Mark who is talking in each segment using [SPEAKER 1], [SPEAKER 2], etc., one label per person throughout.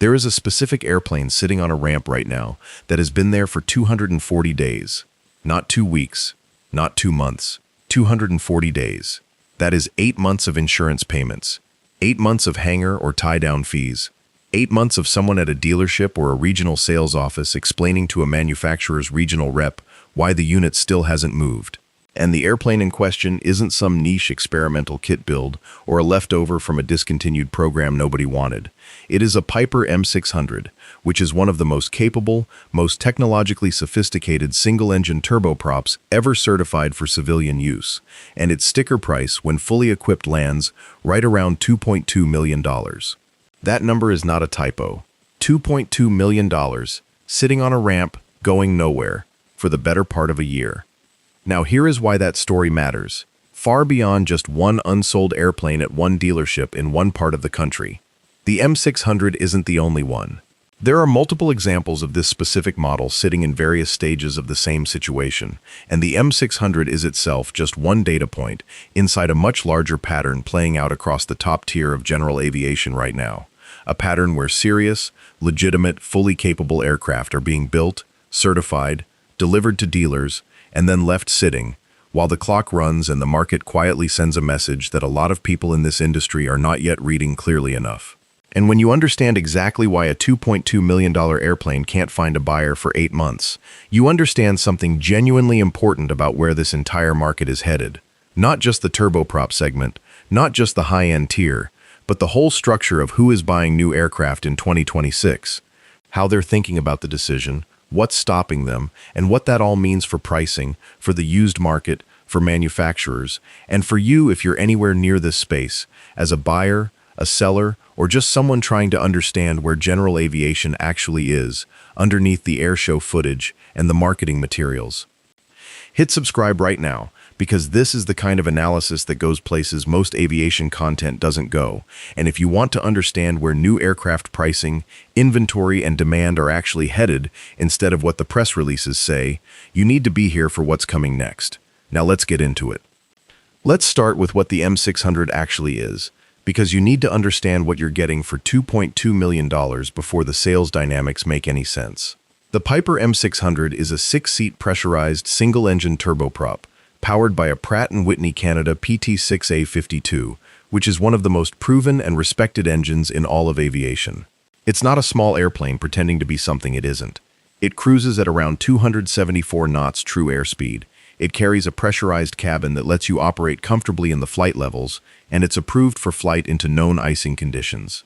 [SPEAKER 1] There is a specific airplane sitting on a ramp right now that has been there for 240 days. Not 2 weeks, not 2 months, 240 days. That is 8 months of insurance payments, 8 months of hangar or tie-down fees, 8 months of someone at a dealership or a regional sales office explaining to a manufacturer's regional rep why the unit still hasn't moved. And the airplane in question isn't some niche experimental kit build or a leftover from a discontinued program nobody wanted. It is a Piper M600, which is one of the most capable, most technologically sophisticated single-engine turboprops ever certified for civilian use, and its sticker price when fully equipped lands right around $2.2 million. That number is not a typo. $2.2 million, sitting on a ramp, going nowhere, for the better part of a year. Now here is why that story matters, far beyond just one unsold airplane at one dealership in one part of the country. The M600 isn't the only one. There are multiple examples of this specific model sitting in various stages of the same situation, and the M600 is itself just one data point inside a much larger pattern playing out across the top tier of general aviation right now. A pattern where serious, legitimate, fully capable aircraft are being built, certified, delivered to dealers, and then left sitting, while the clock runs and the market quietly sends a message that a lot of people in this industry are not yet reading clearly enough. And when you understand exactly why a $2.2 million airplane can't find a buyer for 8 months, you understand something genuinely important about where this entire market is headed. Not just the turboprop segment, not just the high-end tier, but the whole structure of who is buying new aircraft in 2026, how they're thinking about the decision, what's stopping them, and what that all means for pricing, for the used market, for manufacturers, and for you if you're anywhere near this space, as a buyer, a seller, or just someone trying to understand where general aviation actually is, underneath the airshow footage and the marketing materials. Hit subscribe right now, because this is the kind of analysis that goes places most aviation content doesn't go, and if you want to understand where new aircraft pricing, inventory, and demand are actually headed instead of what the press releases say, you need to be here for what's coming next. Now let's get into it. Let's start with what the M600 actually is, because you need to understand what you're getting for $2.2 million before the sales dynamics make any sense. The Piper M600 is a 6-seat pressurized single-engine turboprop, powered by a Pratt & Whitney Canada PT6A52, which is one of the most proven and respected engines in all of aviation. It's not a small airplane pretending to be something it isn't. It cruises at around 274 knots true airspeed. It carries a pressurized cabin that lets you operate comfortably in the flight levels, and it's approved for flight into known icing conditions.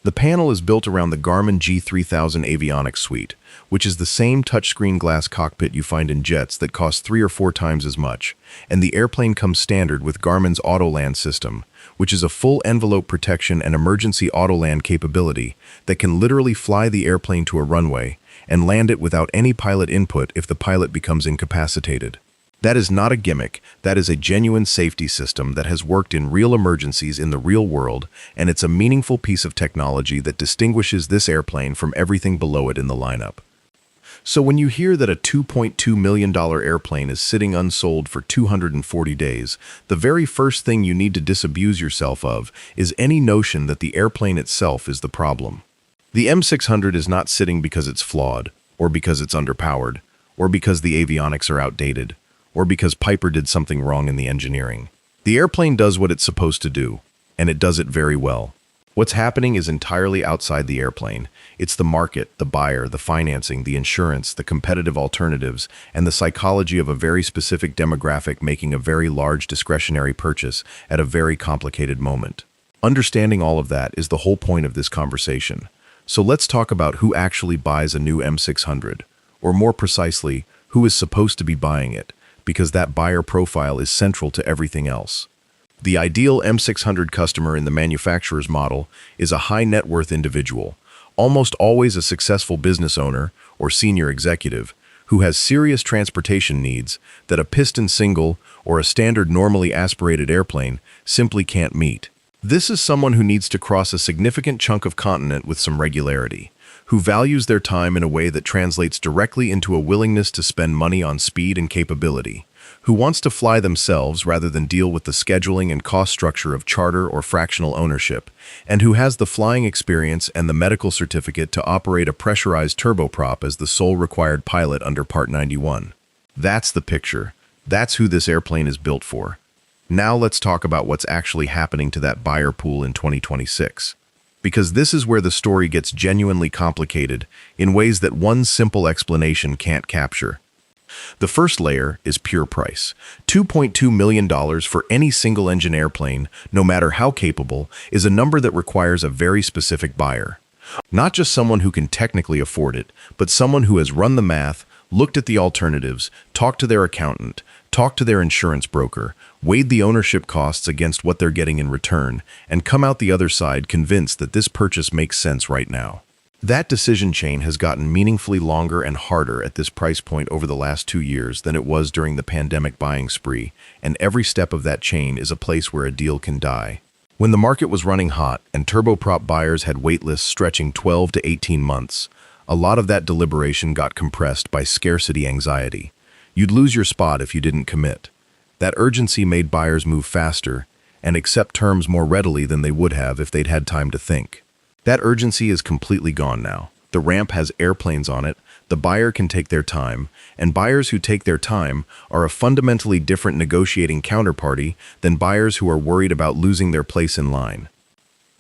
[SPEAKER 1] The panel is built around the Garmin G3000 avionics suite, which is the same touchscreen glass cockpit you find in jets that cost 3 or 4 times as much, and the airplane comes standard with Garmin's Autoland system, which is a full envelope protection and emergency autoland capability that can literally fly the airplane to a runway and land it without any pilot input if the pilot becomes incapacitated. That is not a gimmick, that is a genuine safety system that has worked in real emergencies in the real world, and it's a meaningful piece of technology that distinguishes this airplane from everything below it in the lineup. So when you hear that a $2.2 million airplane is sitting unsold for 240 days, the very first thing you need to disabuse yourself of is any notion that the airplane itself is the problem. The M600 is not sitting because it's flawed, or because it's underpowered, or because the avionics are outdated, or because Piper did something wrong in the engineering. The airplane does what it's supposed to do, and it does it very well. What's happening is entirely outside the airplane. It's the market, the buyer, the financing, the insurance, the competitive alternatives, and the psychology of a very specific demographic making a very large discretionary purchase at a very complicated moment. Understanding all of that is the whole point of this conversation. So let's talk about who actually buys a new M600, or more precisely, who is supposed to be buying it, because that buyer profile is central to everything else. The ideal M600 customer in the manufacturer's model is a high-net-worth individual, almost always a successful business owner or senior executive, who has serious transportation needs that a piston single or a standard normally aspirated airplane simply can't meet. This is someone who needs to cross a significant chunk of continent with some regularity, who values their time in a way that translates directly into a willingness to spend money on speed and capability, who wants to fly themselves rather than deal with the scheduling and cost structure of charter or fractional ownership, and who has the flying experience and the medical certificate to operate a pressurized turboprop as the sole required pilot under Part 91. That's the picture. That's who this airplane is built for. Now let's talk about what's actually happening to that buyer pool in 2026. Because this is where the story gets genuinely complicated in ways that one simple explanation can't capture. The first layer is pure price. $2.2 million for any single-engine airplane, no matter how capable, is a number that requires a very specific buyer. Not just someone who can technically afford it, but someone who has run the math, looked at the alternatives, talked to their accountant, talked to their insurance broker, weighed the ownership costs against what they're getting in return, and come out the other side convinced that this purchase makes sense right now. That decision chain has gotten meaningfully longer and harder at this price point over the last 2 years than it was during the pandemic buying spree, and every step of that chain is a place where a deal can die. When the market was running hot and turboprop buyers had waitlists stretching 12 to 18 months, a lot of that deliberation got compressed by scarcity anxiety. You'd lose your spot if you didn't commit. That urgency made buyers move faster and accept terms more readily than they would have if they'd had time to think. That urgency is completely gone now. The ramp has airplanes on it, the buyer can take their time, and buyers who take their time are a fundamentally different negotiating counterparty than buyers who are worried about losing their place in line.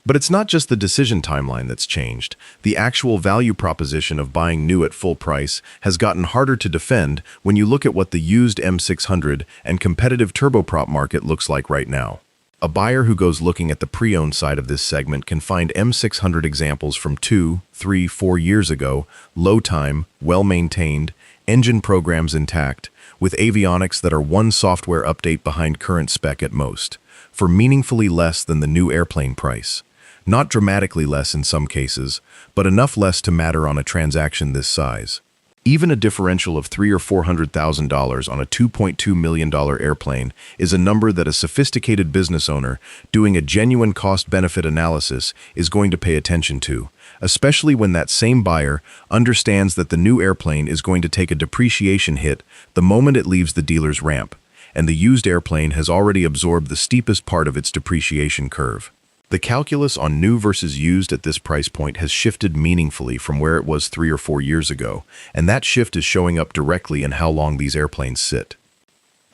[SPEAKER 1] But it's not just the decision timeline that's changed. The actual value proposition of buying new at full price has gotten harder to defend when you look at what the used M600 and competitive turboprop market looks like right now. A buyer who goes looking at the pre-owned side of this segment can find M600 examples from 2, 3, 4 years ago, low time, well-maintained, engine programs intact, with avionics that are one software update behind current spec at most, for meaningfully less than the new airplane price. Not dramatically less in some cases, but enough less to matter on a transaction this size. Even a differential of $300,000 or $400,000 on a $2.2 million airplane is a number that a sophisticated business owner doing a genuine cost-benefit analysis is going to pay attention to, especially when that same buyer understands that the new airplane is going to take a depreciation hit the moment it leaves the dealer's ramp, and the used airplane has already absorbed the steepest part of its depreciation curve. The calculus on new versus used at this price point has shifted meaningfully from where it was 3 or 4 years ago, and that shift is showing up directly in how long these airplanes sit.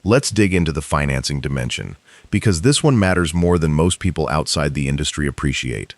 [SPEAKER 1] Let's dig into the financing dimension, because this one matters more than most people outside the industry appreciate.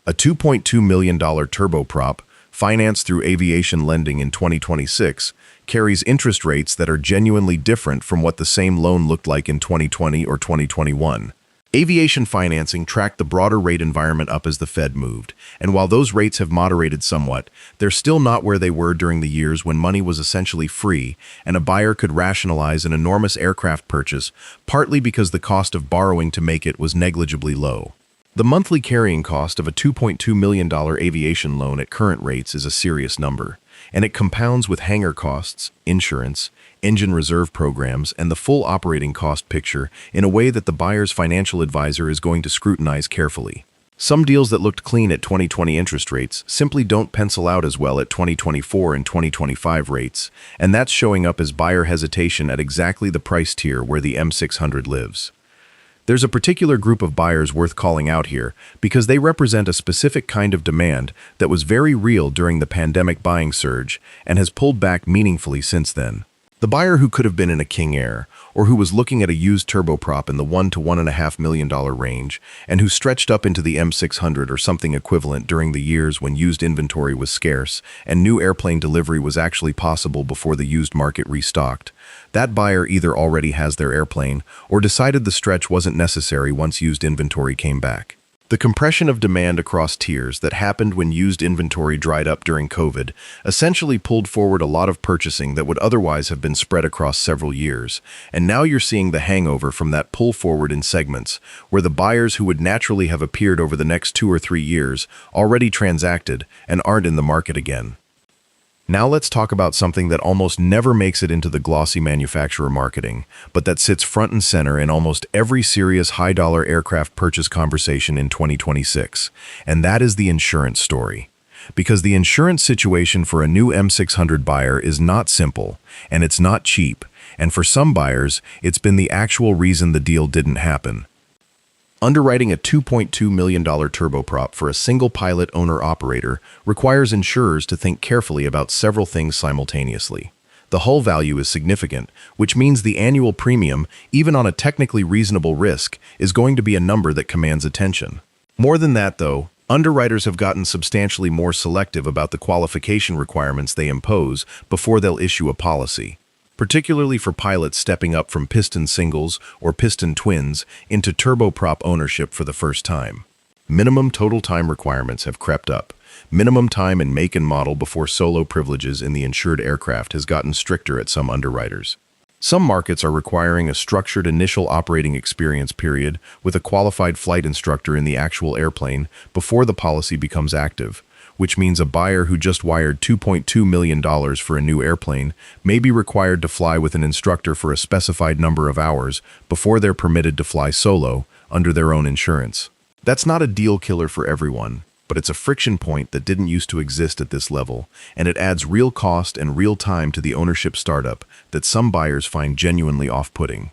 [SPEAKER 1] A $2.2 million turboprop, financed through aviation lending in 2026, carries interest rates that are genuinely different from what the same loan looked like in 2020 or 2021. Aviation financing tracked the broader rate environment up as the Fed moved, and while those rates have moderated somewhat, they're still not where they were during the years when money was essentially free and a buyer could rationalize an enormous aircraft purchase, partly because the cost of borrowing to make it was negligibly low. The monthly carrying cost of a $2.2 million aviation loan at current rates is a serious number, and it compounds with hangar costs, insurance, engine reserve programs, and the full operating cost picture in a way that the buyer's financial advisor is going to scrutinize carefully. Some deals that looked clean at 2020 interest rates simply don't pencil out as well at 2024 and 2025 rates, and that's showing up as buyer hesitation at exactly the price tier where the M600 lives. There's a particular group of buyers worth calling out here because they represent a specific kind of demand that was very real during the pandemic buying surge and has pulled back meaningfully since then. The buyer who could have been in a King Air, or who was looking at a used turboprop in the $1 to $1.5 million range, and who stretched up into the M600 or something equivalent during the years when used inventory was scarce and new airplane delivery was actually possible before the used market restocked. That buyer either already has their airplane or decided the stretch wasn't necessary once used inventory came back. The compression of demand across tiers that happened when used inventory dried up during COVID essentially pulled forward a lot of purchasing that would otherwise have been spread across several years, and now you're seeing the hangover from that pull forward in segments where the buyers who would naturally have appeared over the next 2 or 3 years already transacted and aren't in the market again. Now let's talk about something that almost never makes it into the glossy manufacturer marketing, but that sits front and center in almost every serious high-dollar aircraft purchase conversation in 2026, and that is the insurance story. Because the insurance situation for a new M600 buyer is not simple, and it's not cheap, and for some buyers, it's been the actual reason the deal didn't happen. Underwriting a $2.2 million turboprop for a single pilot owner-operator requires insurers to think carefully about several things simultaneously. The hull value is significant, which means the annual premium, even on a technically reasonable risk, is going to be a number that commands attention. More than that, though, underwriters have gotten substantially more selective about the qualification requirements they impose before they'll issue a policy, particularly for pilots stepping up from piston singles or piston twins into turboprop ownership for the first time. Minimum total time requirements have crept up. Minimum time and make and model before solo privileges in the insured aircraft has gotten stricter at some underwriters. Some markets are requiring a structured initial operating experience period with a qualified flight instructor in the actual airplane before the policy becomes active, which means a buyer who just wired $2.2 million for a new airplane may be required to fly with an instructor for a specified number of hours before they're permitted to fly solo under their own insurance. That's not a deal killer for everyone, but it's a friction point that didn't used to exist at this level, and it adds real cost and real time to the ownership startup that some buyers find genuinely off-putting.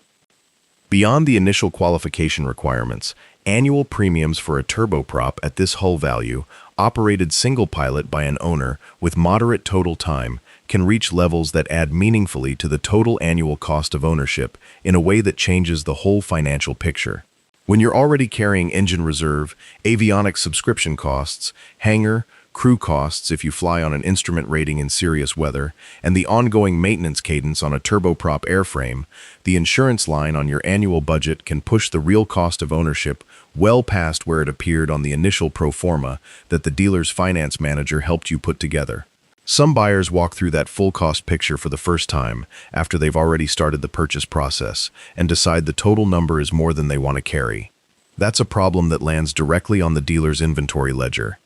[SPEAKER 1] Beyond the initial qualification requirements, annual premiums for a turboprop at this hull value, operated single pilot by an owner with moderate total time, can reach levels that add meaningfully to the total annual cost of ownership in a way that changes the whole financial picture. When you're already carrying engine reserve, avionics subscription costs, hangar, crew costs if you fly on an instrument rating in serious weather, and the ongoing maintenance cadence on a turboprop airframe, the insurance line on your annual budget can push the real cost of ownership well past where it appeared on the initial pro forma that the dealer's finance manager helped you put together. Some buyers walk through that full cost picture for the first time after they've already started the purchase process and decide the total number is more than they want to carry. That's a problem that lands directly on the dealer's inventory ledger.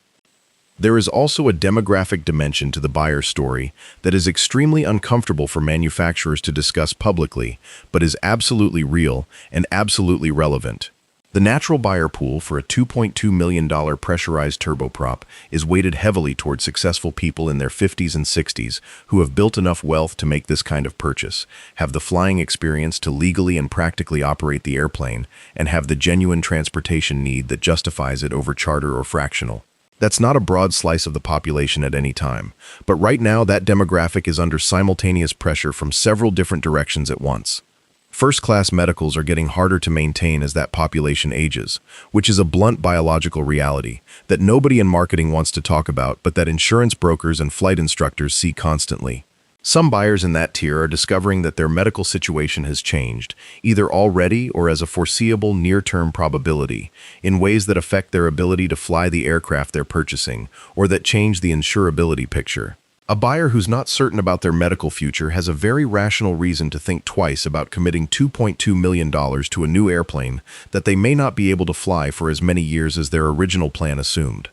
[SPEAKER 1] There is also a demographic dimension to the buyer's story that is extremely uncomfortable for manufacturers to discuss publicly, but is absolutely real and absolutely relevant. The natural buyer pool for a $2.2 million pressurized turboprop is weighted heavily toward successful people in their 50s and 60s who have built enough wealth to make this kind of purchase, have the flying experience to legally and practically operate the airplane, and have the genuine transportation need that justifies it over charter or fractional. That's not a broad slice of the population at any time, but right now that demographic is under simultaneous pressure from several different directions at once. First-class medicals are getting harder to maintain as that population ages, which is a blunt biological reality that nobody in marketing wants to talk about, but that insurance brokers and flight instructors see constantly. Some buyers in that tier are discovering that their medical situation has changed, either already or as a foreseeable near-term probability, in ways that affect their ability to fly the aircraft they're purchasing, or that change the insurability picture. A buyer who's not certain about their medical future has a very rational reason to think twice about committing $2.2 million to a new airplane that they may not be able to fly for as many years as their original plan assumed.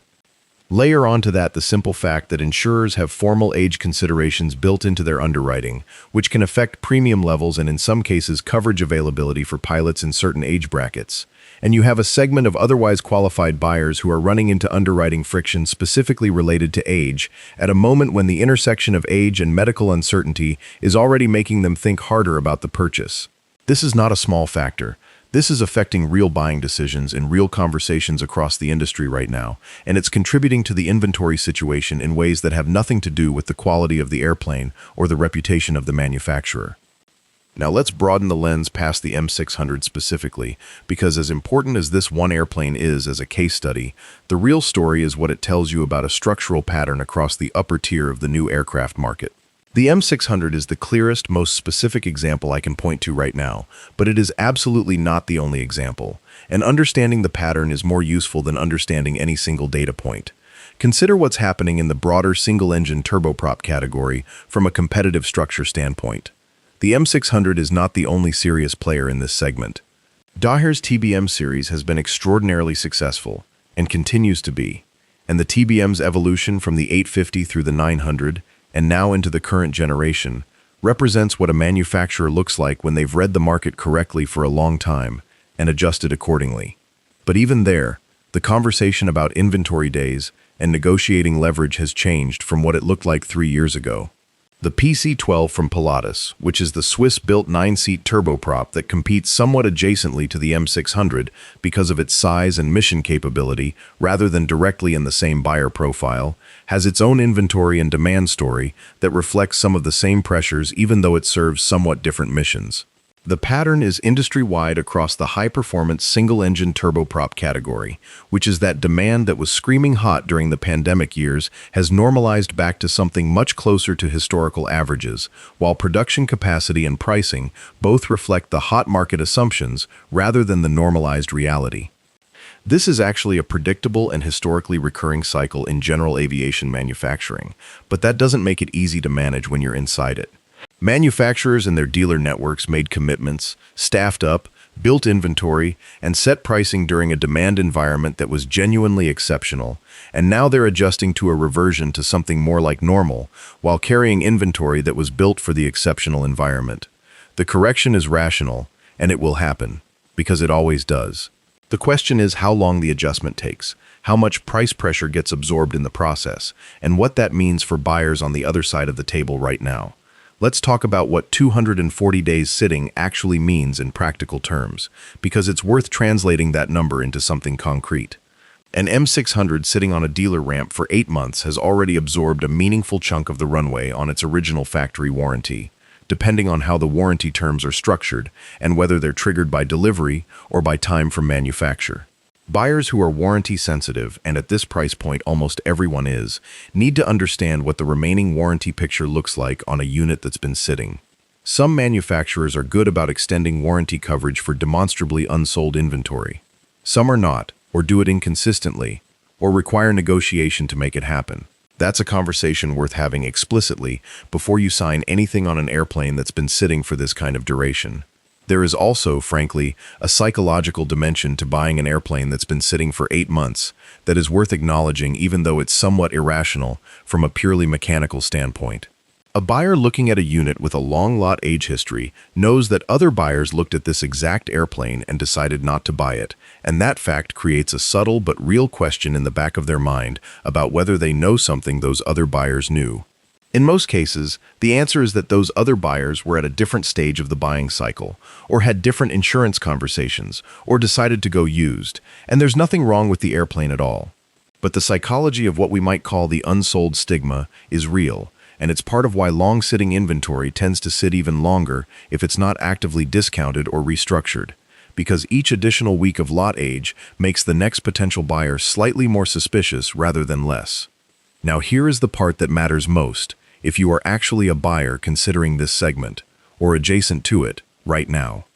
[SPEAKER 1] Layer onto that the simple fact that insurers have formal age considerations built into their underwriting, which can affect premium levels and in some cases coverage availability for pilots in certain age brackets. And you have a segment of otherwise qualified buyers who are running into underwriting friction specifically related to age, at a moment when the intersection of age and medical uncertainty is already making them think harder about the purchase. This is not a small factor. This is affecting real buying decisions and real conversations across the industry right now, and it's contributing to the inventory situation in ways that have nothing to do with the quality of the airplane or the reputation of the manufacturer. Now let's broaden the lens past the M600 specifically, because as important as this one airplane is as a case study, the real story is what it tells you about a structural pattern across the upper tier of the new aircraft market. The M600 is the clearest, most specific example I can point to right now, but it is absolutely not the only example, and understanding the pattern is more useful than understanding any single data point. Consider what's happening in the broader single-engine turboprop category from a competitive structure standpoint. The M600 is not the only serious player in this segment. Daher's TBM series has been extraordinarily successful, and continues to be, and the TBM's evolution from the 850 through the 900, and now into the current generation, represents what a manufacturer looks like when they've read the market correctly for a long time and adjusted accordingly. But even there, the conversation about inventory days and negotiating leverage has changed from what it looked like 3 years ago. The PC-12 from Pilatus, which is the Swiss-built 9-seat turboprop that competes somewhat adjacently to the M600 because of its size and mission capability rather than directly in the same buyer profile, has its own inventory and demand story that reflects some of the same pressures even though it serves somewhat different missions. The pattern is industry-wide across the high-performance single-engine turboprop category, which is that demand that was screaming hot during the pandemic years has normalized back to something much closer to historical averages, while production capacity and pricing both reflect the hot market assumptions rather than the normalized reality. This is actually a predictable and historically recurring cycle in general aviation manufacturing, but that doesn't make it easy to manage when you're inside it. Manufacturers and their dealer networks made commitments, staffed up, built inventory, and set pricing during a demand environment that was genuinely exceptional, and now they're adjusting to a reversion to something more like normal, while carrying inventory that was built for the exceptional environment. The correction is rational, and it will happen, because it always does. The question is how long the adjustment takes, how much price pressure gets absorbed in the process, and what that means for buyers on the other side of the table right now. Let's talk about what 240 days sitting actually means in practical terms, because it's worth translating that number into something concrete. An M600 sitting on a dealer ramp for 8 months has already absorbed a meaningful chunk of the runway on its original factory warranty, depending on how the warranty terms are structured and whether they're triggered by delivery or by time from manufacture. Buyers who are warranty sensitive, and at this price point almost everyone is, need to understand what the remaining warranty picture looks like on a unit that's been sitting. Some manufacturers are good about extending warranty coverage for demonstrably unsold inventory. Some are not, or do it inconsistently, or require negotiation to make it happen. That's a conversation worth having explicitly before you sign anything on an airplane that's been sitting for this kind of duration. There is also, frankly, a psychological dimension to buying an airplane that's been sitting for 8 months that is worth acknowledging even though it's somewhat irrational from a purely mechanical standpoint. A buyer looking at a unit with a long lot age history knows that other buyers looked at this exact airplane and decided not to buy it, and that fact creates a subtle but real question in the back of their mind about whether they know something those other buyers knew. In most cases, the answer is that those other buyers were at a different stage of the buying cycle, or had different insurance conversations, or decided to go used, and there's nothing wrong with the airplane at all. But the psychology of what we might call the unsold stigma is real, and it's part of why long-sitting inventory tends to sit even longer if it's not actively discounted or restructured, because each additional week of lot age makes the next potential buyer slightly more suspicious rather than less. Now here is the part that matters most if you are actually a buyer considering this segment, or adjacent to it, right now.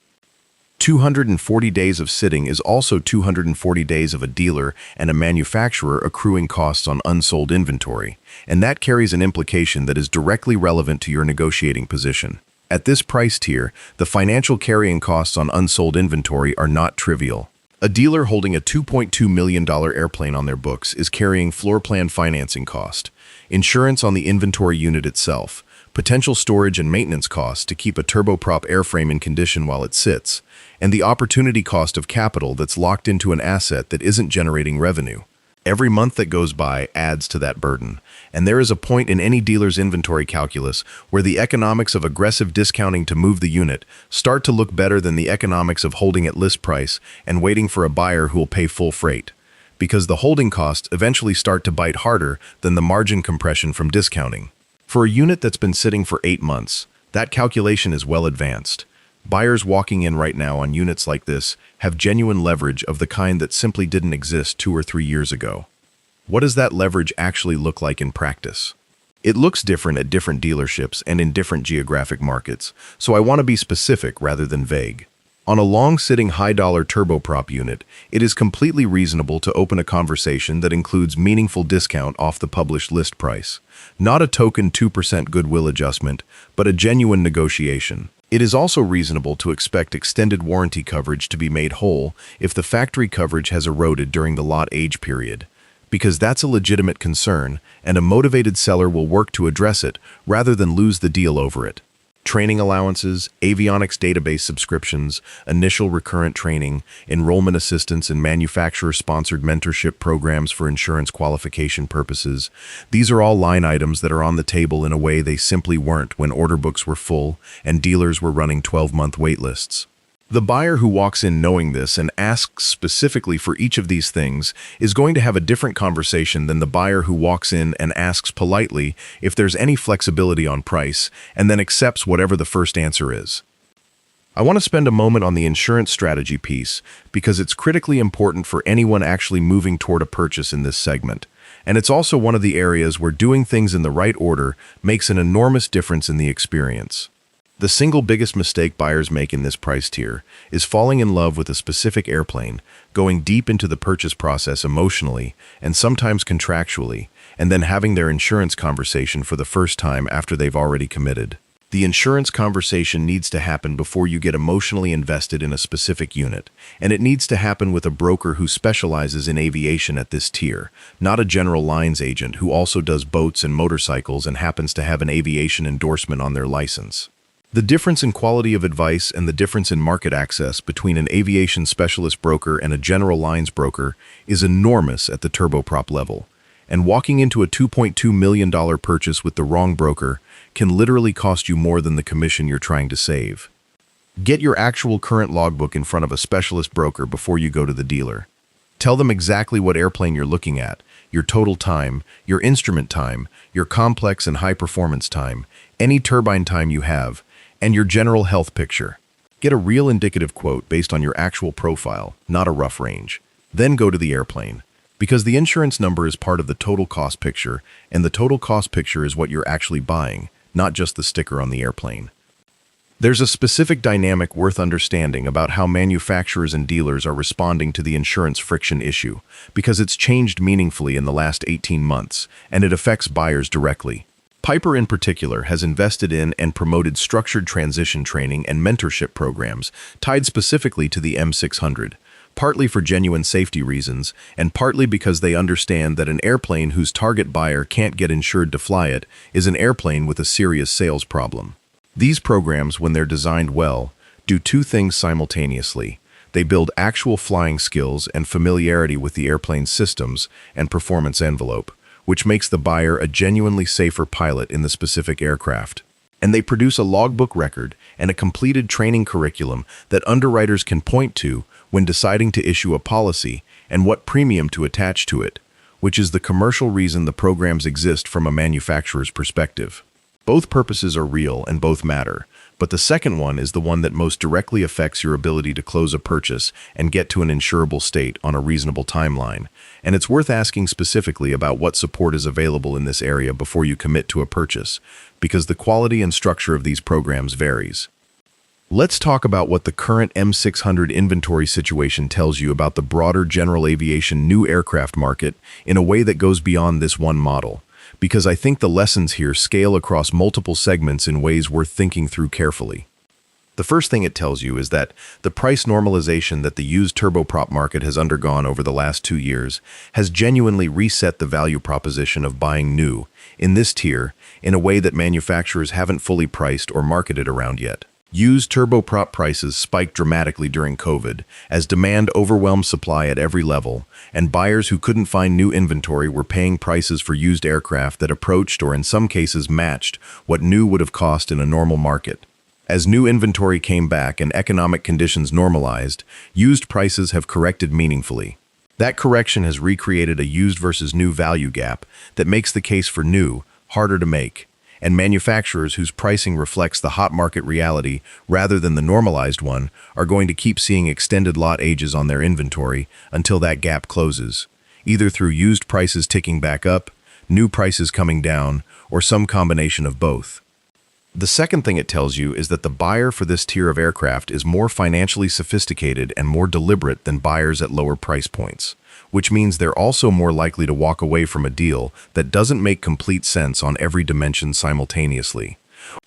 [SPEAKER 1] 240 days of sitting is also 240 days of a dealer and a manufacturer accruing costs on unsold inventory, and that carries an implication that is directly relevant to your negotiating position. At this price tier, the financial carrying costs on unsold inventory are not trivial. A dealer holding a $2.2 million airplane on their books is carrying floor plan financing cost, insurance on the inventory unit itself, potential storage and maintenance costs to keep a turboprop airframe in condition while it sits, and the opportunity cost of capital that's locked into an asset that isn't generating revenue. Every month that goes by adds to that burden, and there is a point in any dealer's inventory calculus where the economics of aggressive discounting to move the unit start to look better than the economics of holding at list price and waiting for a buyer who will pay full freight, because the holding costs eventually start to bite harder than the margin compression from discounting. For a unit that's been sitting for 8 months, that calculation is well advanced. Buyers walking in right now on units like this have genuine leverage of the kind that simply didn't exist 2 or 3 years ago. What does that leverage actually look like in practice? It looks different at different dealerships and in different geographic markets, so I want to be specific rather than vague. On a long-sitting high-dollar turboprop unit, it is completely reasonable to open a conversation that includes meaningful discount off the published list price. Not a token 2% goodwill adjustment, but a genuine negotiation. It is also reasonable to expect extended warranty coverage to be made whole if the factory coverage has eroded during the lot age period, because that's a legitimate concern, and a motivated seller will work to address it rather than lose the deal over it. Training allowances, avionics database subscriptions, initial recurrent training, enrollment assistance, and manufacturer-sponsored mentorship programs for insurance qualification purposes. These are all line items that are on the table in a way they simply weren't when order books were full and dealers were running 12-month wait lists. The buyer who walks in knowing this and asks specifically for each of these things is going to have a different conversation than the buyer who walks in and asks politely if there's any flexibility on price and then accepts whatever the first answer is. I want to spend a moment on the insurance strategy piece because it's critically important for anyone actually moving toward a purchase in this segment. And it's also one of the areas where doing things in the right order makes an enormous difference in the experience. The single biggest mistake buyers make in this price tier is falling in love with a specific airplane, going deep into the purchase process emotionally and sometimes contractually, and then having their insurance conversation for the first time after they've already committed. The insurance conversation needs to happen before you get emotionally invested in a specific unit, and it needs to happen with a broker who specializes in aviation at this tier, not a general lines agent who also does boats and motorcycles and happens to have an aviation endorsement on their license. The difference in quality of advice and the difference in market access between an aviation specialist broker and a general lines broker is enormous at the turboprop level, and walking into a $2.2 million purchase with the wrong broker can literally cost you more than the commission you're trying to save. Get your actual current logbook in front of a specialist broker before you go to the dealer. Tell them exactly what airplane you're looking at, your total time, your instrument time, your complex and high-performance time, any turbine time you have, and your general health picture. Get a real indicative quote based on your actual profile, not a rough range. Then go to the airplane, because the insurance number is part of the total cost picture, and the total cost picture is what you're actually buying, not just the sticker on the airplane. There's a specific dynamic worth understanding about how manufacturers and dealers are responding to the insurance friction issue, because it's changed meaningfully in the last 18 months, and it affects buyers directly. Piper in particular has invested in and promoted structured transition training and mentorship programs tied specifically to the M600, partly for genuine safety reasons and partly because they understand that an airplane whose target buyer can't get insured to fly it is an airplane with a serious sales problem. These programs, when they're designed well, do two things simultaneously. They build actual flying skills and familiarity with the airplane's systems and performance envelope, which makes the buyer a genuinely safer pilot in the specific aircraft. And they produce a logbook record and a completed training curriculum that underwriters can point to when deciding to issue a policy and what premium to attach to it, which is the commercial reason the programs exist from a manufacturer's perspective. Both purposes are real and both matter, but the second one is the one that most directly affects your ability to close a purchase and get to an insurable state on a reasonable timeline. And it's worth asking specifically about what support is available in this area before you commit to a purchase, because the quality and structure of these programs varies. Let's talk about what the current M600 inventory situation tells you about the broader general aviation new aircraft market in a way that goes beyond this one model, because I think the lessons here scale across multiple segments in ways worth thinking through carefully. The first thing it tells you is that the price normalization that the used turboprop market has undergone over the last 2 years has genuinely reset the value proposition of buying new, in this tier, in a way that manufacturers haven't fully priced or marketed around yet. Used turboprop prices spiked dramatically during COVID as demand overwhelmed supply at every level, and buyers who couldn't find new inventory were paying prices for used aircraft that approached or in some cases matched what new would have cost in a normal market. As new inventory came back and economic conditions normalized, used prices have corrected meaningfully. That correction has recreated a used versus new value gap that makes the case for new harder to make, and manufacturers whose pricing reflects the hot market reality rather than the normalized one are going to keep seeing extended lot ages on their inventory until that gap closes, either through used prices ticking back up, new prices coming down, or some combination of both. The second thing it tells you is that the buyer for this tier of aircraft is more financially sophisticated and more deliberate than buyers at lower price points, which means they're also more likely to walk away from a deal that doesn't make complete sense on every dimension simultaneously.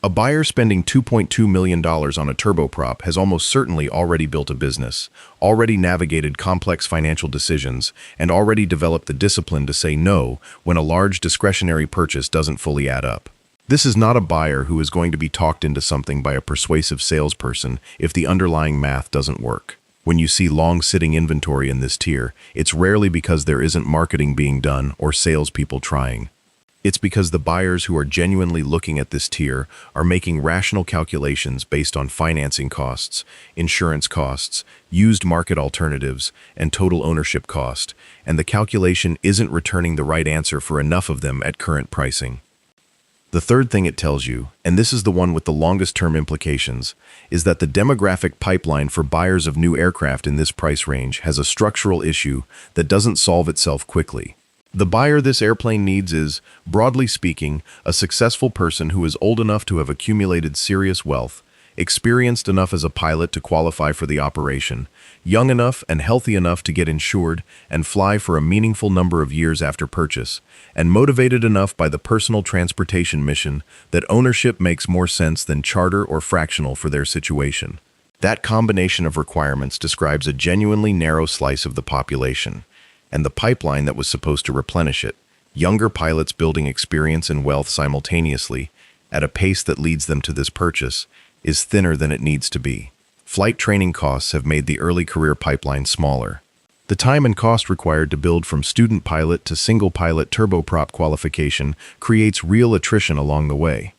[SPEAKER 1] A buyer spending $2.2 million on a turboprop has almost certainly already built a business, already navigated complex financial decisions, and already developed the discipline to say no when a large discretionary purchase doesn't fully add up. This is not a buyer who is going to be talked into something by a persuasive salesperson if the underlying math doesn't work. When you see long-sitting inventory in this tier, it's rarely because there isn't marketing being done or salespeople trying. It's because the buyers who are genuinely looking at this tier are making rational calculations based on financing costs, insurance costs, used market alternatives, and total ownership cost, and the calculation isn't returning the right answer for enough of them at current pricing. The third thing it tells you, and this is the one with the longest-term implications, is that the demographic pipeline for buyers of new aircraft in this price range has a structural issue that doesn't solve itself quickly. The buyer this airplane needs is, broadly speaking, a successful person who is old enough to have accumulated serious wealth, experienced enough as a pilot to qualify for the operation, young enough and healthy enough to get insured and fly for a meaningful number of years after purchase, and motivated enough by the personal transportation mission that ownership makes more sense than charter or fractional for their situation. That combination of requirements describes a genuinely narrow slice of the population, and the pipeline that was supposed to replenish it, younger pilots building experience and wealth simultaneously, at a pace that leads them to this purchase, is thinner than it needs to be. Flight training costs have made the early career pipeline smaller. The time and cost required to build from student pilot to single pilot turboprop qualification creates real attrition along the way.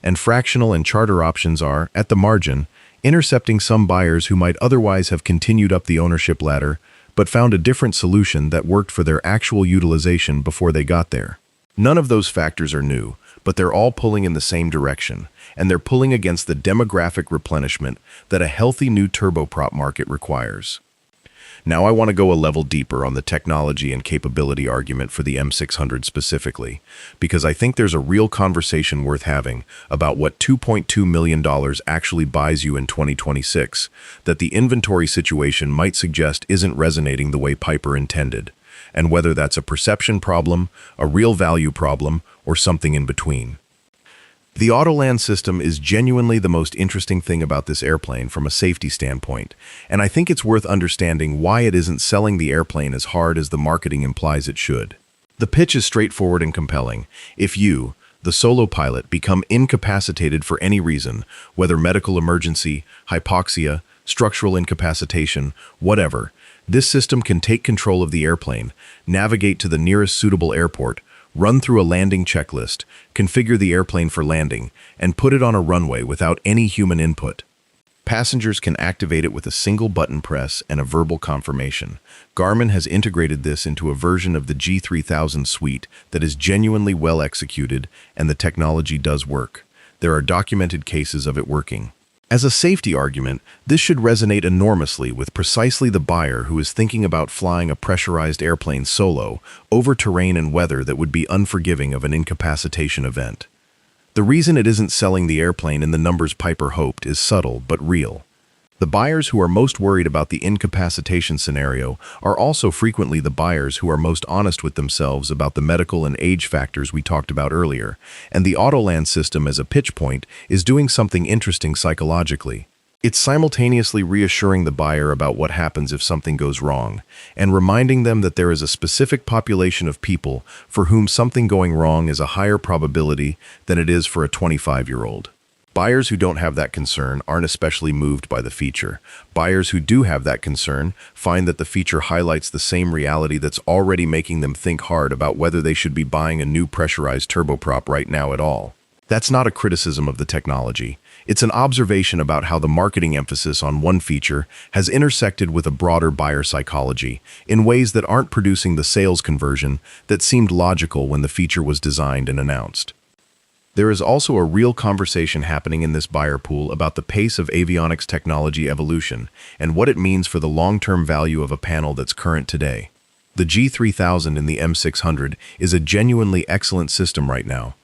[SPEAKER 1] And fractional and charter options are, at the margin, intercepting some buyers who might otherwise have continued up the ownership ladder, but found a different solution that worked for their actual utilization before they got there. None of those factors are new, but they're all pulling in the same direction, and they're pulling against the demographic replenishment that a healthy new turboprop market requires. Now I want to go a level deeper on the technology and capability argument for the M600 specifically, because I think there's a real conversation worth having about what $2.2 million actually buys you in 2026 that the inventory situation might suggest isn't resonating the way Piper intended, and whether that's a perception problem, a real value problem, or something in between. The Autoland system is genuinely the most interesting thing about this airplane from a safety standpoint, and I think it's worth understanding why it isn't selling the airplane as hard as the marketing implies it should. The pitch is straightforward and compelling. If you, the solo pilot, become incapacitated for any reason, whether medical emergency, hypoxia, structural incapacitation, whatever, this system can take control of the airplane, navigate to the nearest suitable airport, run through a landing checklist, configure the airplane for landing, and put it on a runway without any human input. Passengers can activate it with a single button press and a verbal confirmation. Garmin has integrated this into a version of the G3000 suite that is genuinely well executed, and the technology does work. There are documented cases of it working. As a safety argument, this should resonate enormously with precisely the buyer who is thinking about flying a pressurized airplane solo over terrain and weather that would be unforgiving of an incapacitation event. The reason it isn't selling the airplane in the numbers Piper hoped is subtle but real. The buyers who are most worried about the incapacitation scenario are also frequently the buyers who are most honest with themselves about the medical and age factors we talked about earlier, and the Autoland system as a pitch point is doing something interesting psychologically. It's simultaneously reassuring the buyer about what happens if something goes wrong, and reminding them that there is a specific population of people for whom something going wrong is a higher probability than it is for a 25-year-old. Buyers who don't have that concern aren't especially moved by the feature. Buyers who do have that concern find that the feature highlights the same reality that's already making them think hard about whether they should be buying a new pressurized turboprop right now at all. That's not a criticism of the technology. It's an observation about how the marketing emphasis on one feature has intersected with a broader buyer psychology in ways that aren't producing the sales conversion that seemed logical when the feature was designed and announced. There is also a real conversation happening in this buyer pool about the pace of avionics technology evolution and what it means for the long-term value of a panel that's current today. The G3000 in the M600 is a genuinely excellent system right now.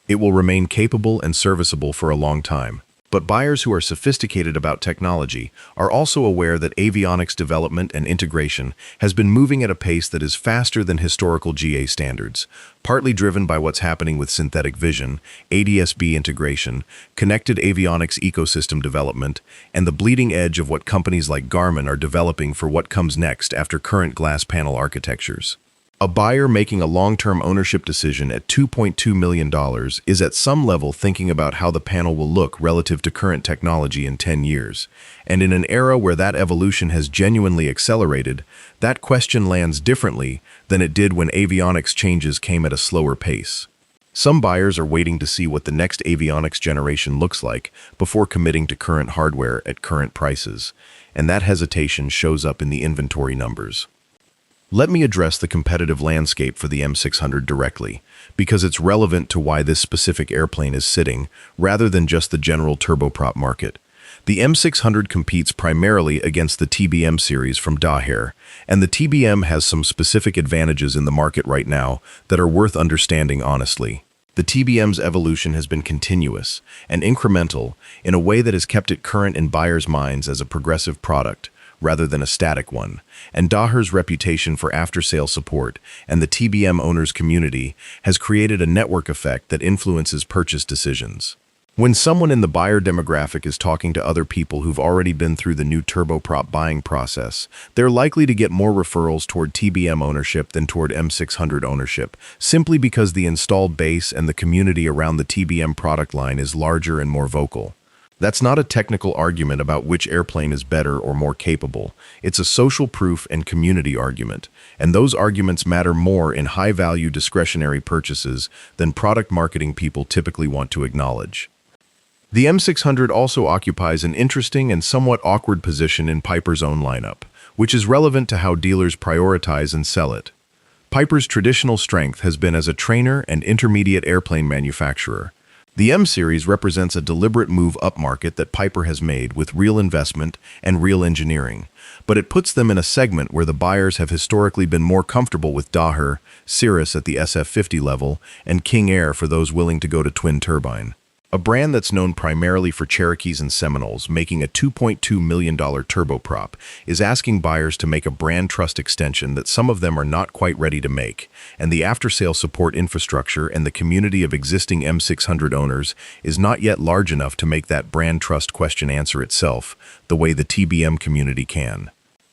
[SPEAKER 1] It will remain capable and serviceable for a long time. But buyers who are sophisticated about technology are also aware that avionics development and integration has been moving at a pace that is faster than historical GA standards, partly driven by what's happening with synthetic vision, ADS-B integration, connected avionics ecosystem development, and the bleeding edge of what companies like Garmin are developing for what comes next after current glass panel architectures. A buyer making a long-term ownership decision at $2.2 million is at some level thinking about how the panel will look relative to current technology in 10 years. And in an era where that evolution has genuinely accelerated, that question lands differently than it did when avionics changes came at a slower pace. Some buyers are waiting to see what the next avionics generation looks like before committing to current hardware at current prices, and that hesitation shows up in the inventory numbers. Let me address the competitive landscape for the M600 directly, because it's relevant to why this specific airplane is sitting, rather than just the general turboprop market. The M600 competes primarily against the TBM series from Daher, and the TBM has some specific advantages in the market right now that are worth understanding honestly. The TBM's evolution has been continuous and incremental in a way that has kept it current in buyers' minds as a progressive product, rather than a static one, and Daher's reputation for after-sale support and the TBM owners' community has created a network effect that influences purchase decisions. When someone in the buyer demographic is talking to other people who've already been through the new turboprop buying process, they're likely to get more referrals toward TBM ownership than toward M600 ownership, simply because the installed base and the community around the TBM product line is larger and more vocal. That's not a technical argument about which airplane is better or more capable. It's a social proof and community argument, and those arguments matter more in high-value discretionary purchases than product marketing people typically want to acknowledge. The M600 also occupies an interesting and somewhat awkward position in Piper's own lineup, which is relevant to how dealers prioritize and sell it. Piper's traditional strength has been as a trainer and intermediate airplane manufacturer. The M series represents a deliberate move upmarket that Piper has made with real investment and real engineering, but it puts them in a segment where the buyers have historically been more comfortable with Daher, Cirrus at the SF50 level, and King Air for those willing to go to twin turbine. A brand that's known primarily for Cherokees and Seminoles, making a $2.2 million turboprop, is asking buyers to make a brand trust extension that some of them are not quite ready to make, and the after-sale support infrastructure and the community of existing M600 owners is not yet large enough to make that brand trust question answer itself, the way the TBM community can.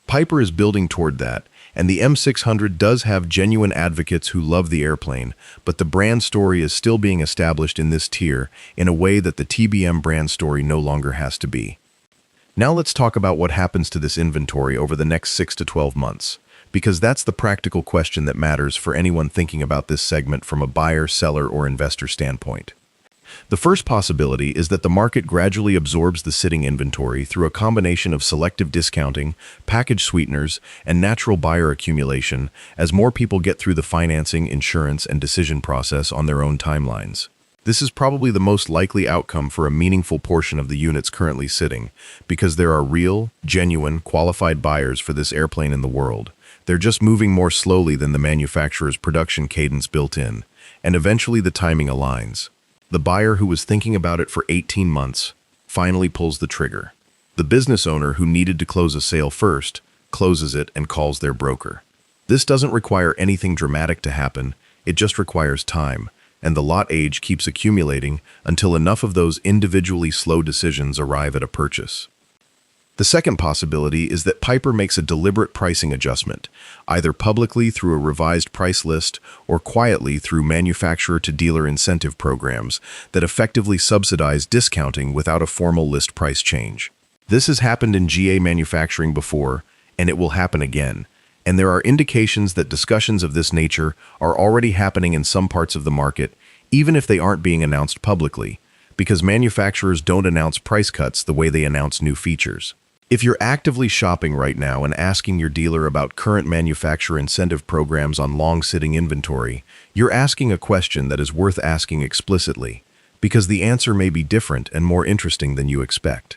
[SPEAKER 1] Piper is building toward that, and the M600 does have genuine advocates who love the airplane, but the brand story is still being established in this tier in a way that the TBM brand story no longer has to be. Now let's talk about what happens to this inventory over the next 6 to 12 months, because that's the practical question that matters for anyone thinking about this segment from a buyer, seller, or investor standpoint. The first possibility is that the market gradually absorbs the sitting inventory through a combination of selective discounting, package sweeteners, and natural buyer accumulation as more people get through the financing, insurance, and decision process on their own timelines. This is probably the most likely outcome for a meaningful portion of the units currently sitting, because there are real, genuine, qualified buyers for this airplane in the world. They're just moving more slowly than the manufacturer's production cadence built in, and eventually the timing aligns. The buyer who was thinking about it for 18 months finally pulls the trigger. The business owner who needed to close a sale first closes it and calls their broker. This doesn't require anything dramatic to happen, it just requires time, and the lot age keeps accumulating until enough of those individually slow decisions arrive at a purchase. The second possibility is that Piper makes a deliberate pricing adjustment, either publicly through a revised price list or quietly through manufacturer-to-dealer incentive programs that effectively subsidize discounting without a formal list price change. This has happened in GA manufacturing before, and it will happen again, and there are indications that discussions of this nature are already happening in some parts of the market, even if they aren't being announced publicly, because manufacturers don't announce price cuts the way they announce new features. If you're actively shopping right now and asking your dealer about current manufacturer incentive programs on long-sitting inventory, you're asking a question that is worth asking explicitly, because the answer may be different and more interesting than you expect.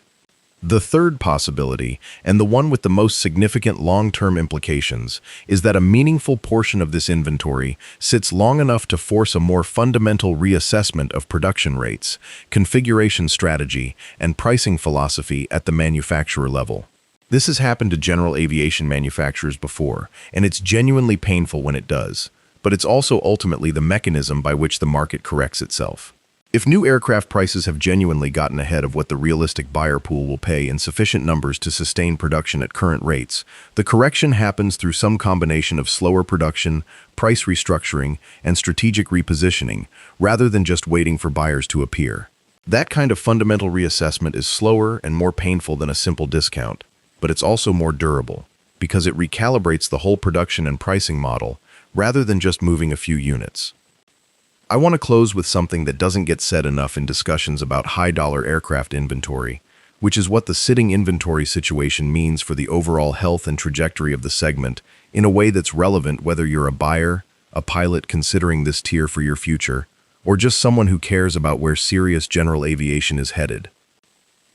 [SPEAKER 1] The third possibility, and the one with the most significant long-term implications, is that a meaningful portion of this inventory sits long enough to force a more fundamental reassessment of production rates, configuration strategy, and pricing philosophy at the manufacturer level. This has happened to general aviation manufacturers before, and it's genuinely painful when it does, but it's also ultimately the mechanism by which the market corrects itself. If new aircraft prices have genuinely gotten ahead of what the realistic buyer pool will pay in sufficient numbers to sustain production at current rates, the correction happens through some combination of slower production, price restructuring, and strategic repositioning, rather than just waiting for buyers to appear. That kind of fundamental reassessment is slower and more painful than a simple discount, but it's also more durable, because it recalibrates the whole production and pricing model, rather than just moving a few units. I want to close with something that doesn't get said enough in discussions about high-dollar aircraft inventory, which is what the sitting inventory situation means for the overall health and trajectory of the segment in a way that's relevant whether you're a buyer, a pilot considering this tier for your future, or just someone who cares about where serious general aviation is headed.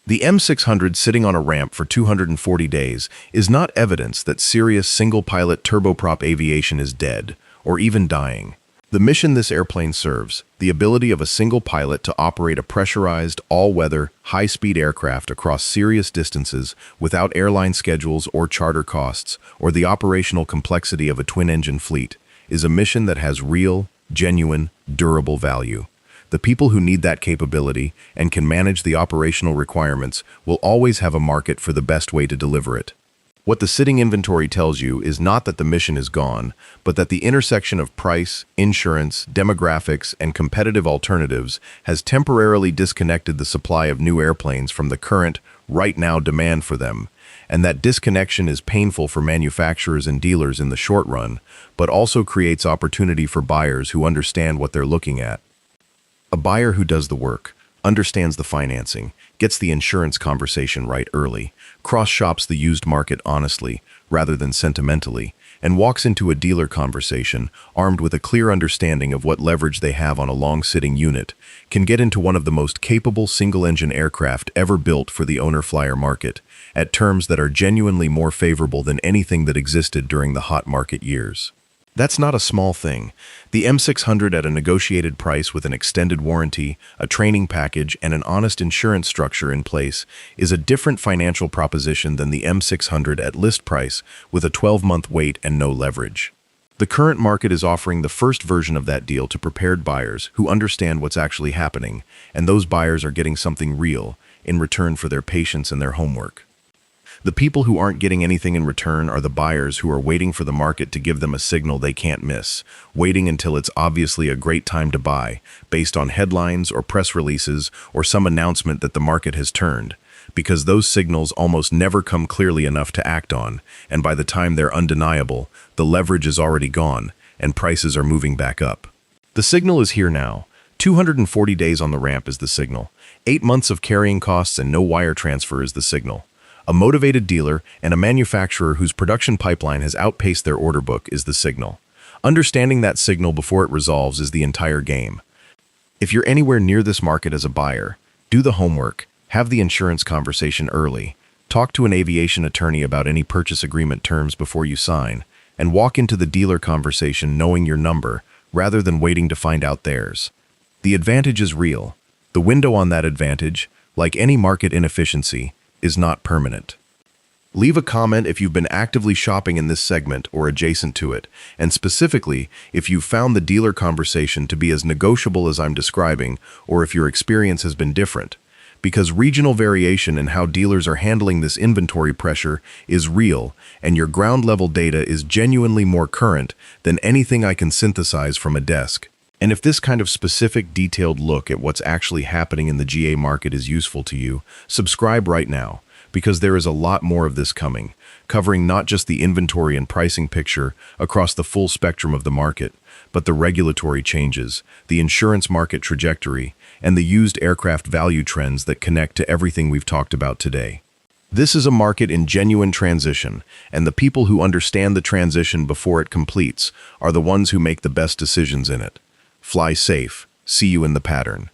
[SPEAKER 1] The M600 sitting on a ramp for 240 days is not evidence that serious single-pilot turboprop aviation is dead, or even dying. The mission this airplane serves, the ability of a single pilot to operate a pressurized, all-weather, high-speed aircraft across serious distances without airline schedules or charter costs, or the operational complexity of a twin-engine fleet, is a mission that has real, genuine, durable value. The people who need that capability and can manage the operational requirements will always have a market for the best way to deliver it. What the sitting inventory tells you is not that the mission is gone, but that the intersection of price, insurance, demographics, and competitive alternatives has temporarily disconnected the supply of new airplanes from the current, right-now demand for them, and that disconnection is painful for manufacturers and dealers in the short run, but also creates opportunity for buyers who understand what they're looking at. A buyer who does the work, understands the financing, gets the insurance conversation right early, cross-shops the used market honestly, rather than sentimentally, and walks into a dealer conversation armed with a clear understanding of what leverage they have on a long-sitting unit, can get into one of the most capable single-engine aircraft ever built for the owner-flyer market, at terms that are genuinely more favorable than anything that existed during the hot market years. That's not a small thing. The M600 at a negotiated price with an extended warranty, a training package, and an honest insurance structure in place is a different financial proposition than the M600 at list price with a 12-month wait and no leverage. The current market is offering the first version of that deal to prepared buyers who understand what's actually happening, and those buyers are getting something real in return for their patience and their homework. The people who aren't getting anything in return are the buyers who are waiting for the market to give them a signal they can't miss, waiting until it's obviously a great time to buy, based on headlines or press releases or some announcement that the market has turned, because those signals almost never come clearly enough to act on, and by the time they're undeniable, the leverage is already gone, and prices are moving back up. The signal is here now. 240 days on the ramp is the signal. 8 months of carrying costs and no wire transfer is the signal. A motivated dealer and a manufacturer whose production pipeline has outpaced their order book is the signal. Understanding that signal before it resolves is the entire game. If you're anywhere near this market as a buyer, do the homework, have the insurance conversation early, talk to an aviation attorney about any purchase agreement terms before you sign, and walk into the dealer conversation knowing your number rather than waiting to find out theirs. The advantage is real. The window on that advantage, like any market inefficiency, is not permanent. Leave a comment if you've been actively shopping in this segment or adjacent to it, and specifically if you've found the dealer conversation to be as negotiable as I'm describing, or if your experience has been different. Because regional variation in how dealers are handling this inventory pressure is real, and your ground-level data is genuinely more current than anything I can synthesize from a desk. And if this kind of specific, detailed look at what's actually happening in the GA market is useful to you, subscribe right now, because there is a lot more of this coming, covering not just the inventory and pricing picture across the full spectrum of the market, but the regulatory changes, the insurance market trajectory, and the used aircraft value trends that connect to everything we've talked about today. This is a market in genuine transition, and the people who understand the transition before it completes are the ones who make the best decisions in it. Fly safe. See you in the pattern.